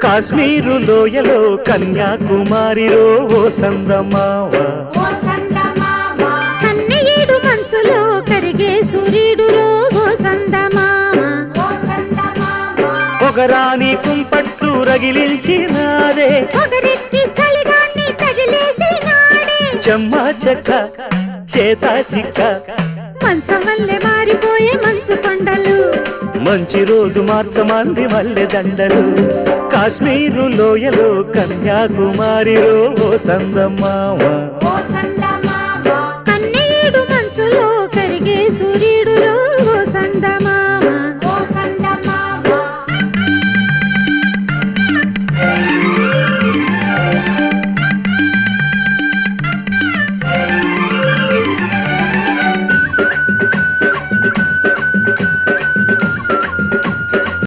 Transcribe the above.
కాశ్మీరు లోయలో కన్యాకుమారిలో ఓ సందమావ కన్నయ్యేడు మనసులో కరిగే సూర్యుడులో ఓ సందమామ పొగరాని కుంపట్లు రగిలించినాడే పొగరెక్కి చలిగాన్ని తగిలేసినాడే చెమ్మా చెక్క చేత చిక్క మంచం వల్లే మారిపోయే మంచు కొండలు మంచి రోజు మార్చమంది మల్లె దండలు కాశ్మీరు లోయలో కన్యాకుమారిలో ఓ సందమావ